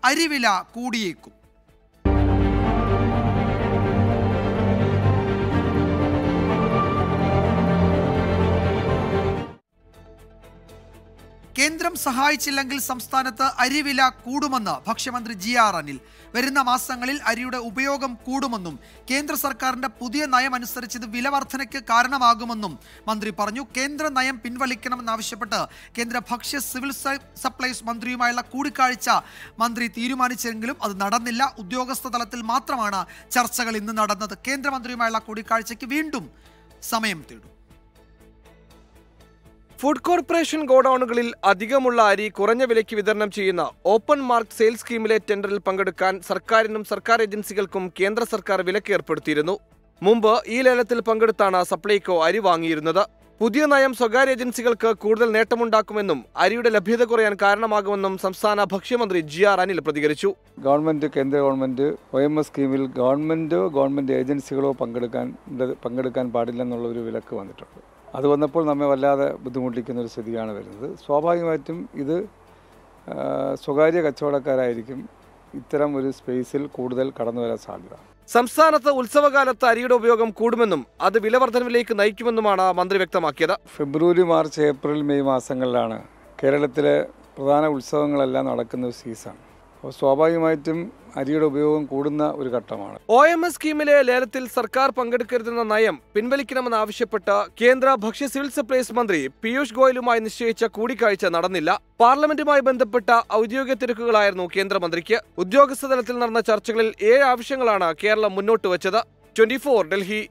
അരിവില കൂടിയേക്കും. കേന്ദ്രം സഹായിച്ചില്ലെങ്കിൽ സംസ്ഥാനത്ത് അരിവില കൂടുമെന്ന് ഭക്ഷ്യമന്ത്രി GR അനിൽ. വരുന്ന മാസങ്ങളിൽ അരിയുടെ ഉപയോഗം കൂടുമെന്നും കേന്ദ്ര സർക്കാരിന്റെ പുതിയ നയം അനുസരിച്ച് ഇത് വില വർധനയ്ക്ക് കാരണമാകുമെന്നും മന്ത്രി പറഞ്ഞു. കേന്ദ്ര നയം പിൻവലിക്കണമെന്നാവശ്യപ്പെട്ട് കേന്ദ്ര ഭക്ഷ്യ സിവിൽ സപ്ലൈസ് മന്ത്രിയുമായുള്ള കൂടിക്കാഴ്ച മന്ത്രി തീരുമാനിച്ചെങ്കിലും അത് നടന്നില്ല. ഉദ്യോഗസ്ഥ തലത്തിൽ മാത്രമാണ് ചർച്ചകൾ ഇന്ന് നടന്നത്. കേന്ദ്രമന്ത്രിയുമായുള്ള കൂടിക്കാഴ്ചയ്ക്ക് വീണ്ടും സമയം തേടും. ഫുഡ് കോർപ്പറേഷൻ ഗോഡൌണുകളിൽ അധികമുള്ള അരി കുറഞ്ഞ വിലയ്ക്ക് വിതരണം ചെയ്യുന്ന ഓപ്പൺ മാർക്ക് സെയിൽ സ്കീമിലെ ടെൻഡറിൽ പങ്കെടുക്കാൻ സർക്കാരിനും സർക്കാർ ഏജൻസികൾക്കും കേന്ദ്ര സർക്കാർ വിലക്ക് ഏർപ്പെടുത്തിയിരുന്നു. മുമ്പ് ഈ ലേലത്തിൽ പങ്കെടുത്താണ് സപ്ലൈകോ അരി വാങ്ങിയിരുന്നത്. പുതിയ നയം സ്വകാര്യ ഏജൻസികൾക്ക് കൂടുതൽ നേട്ടമുണ്ടാക്കുമെന്നും അരിയുടെ ലഭ്യത കുറയാൻ കാരണമാകുമെന്നും സംസ്ഥാന ഭക്ഷ്യമന്ത്രി GR അനിൽ പ്രതികരിച്ചു. കേന്ദ്ര ഗവൺമെന്റ് OMS സ്കീമിൽ ഗവൺമെന്റ് ഏജൻസികളോ പങ്കെടുക്കാൻ പാടില്ലെന്നുള്ള ഒരു വിലക്ക് വന്നിട്ടുണ്ട്. അത് വന്നപ്പോൾ നമ്മെ വല്ലാതെ ബുദ്ധിമുട്ടിക്കുന്ന ഒരു സ്ഥിതിയാണ് വരുന്നത്. സ്വാഭാവികമായിട്ടും ഇത് സ്വകാര്യ കച്ചവടക്കാരായിരിക്കും ഇത്തരം ഒരു സ്പേസിൽ കൂടുതൽ കടന്നു വരാൻ സാധ്യത. സംസ്ഥാനത്ത് ഉത്സവകാലത്ത് അരിയുടെ ഉപയോഗം കൂടുമെന്നും അത് വിലവർദ്ധനവിലേക്ക് നയിക്കുമെന്നുമാണ് മന്ത്രി വ്യക്തമാക്കിയത്. ഫെബ്രുവരി, മാർച്ച്, ഏപ്രിൽ, മെയ് മാസങ്ങളിലാണ് കേരളത്തിലെ പ്രധാന ഉത്സവങ്ങളെല്ലാം നടക്കുന്ന ഒരു സീസൺ. അപ്പോൾ സ്വാഭാവികമായിട്ടും അരിയുടെ ഉപയോഗം കൂടുന്ന ഒരു ഘട്ടമാണ്. OMS സ്കീമിലെ ലേലത്തിൽ സർക്കാർ പങ്കെടുക്കരുതെന്ന നയം പിൻവലിക്കണമെന്നാവശ്യപ്പെട്ട് കേന്ദ്ര ഭക്ഷ്യ സിവിൽ സപ്ലൈസ് മന്ത്രി പീയൂഷ് ഗോയലുമായി നിശ്ചയിച്ച കൂടിക്കാഴ്ച നടന്നില്ല. പാർലമെന്റുമായി ബന്ധപ്പെട്ട ഔദ്യോഗിക തിരക്കുകളായിരുന്നു കേന്ദ്രമന്ത്രിക്ക്. ഉദ്യോഗസ്ഥ തലത്തിൽ നടന്ന ചർച്ചകളിൽ 7 ആവശ്യങ്ങളാണ് കേരളം മുന്നോട്ട് വച്ചത്. 24 ഡൽഹി.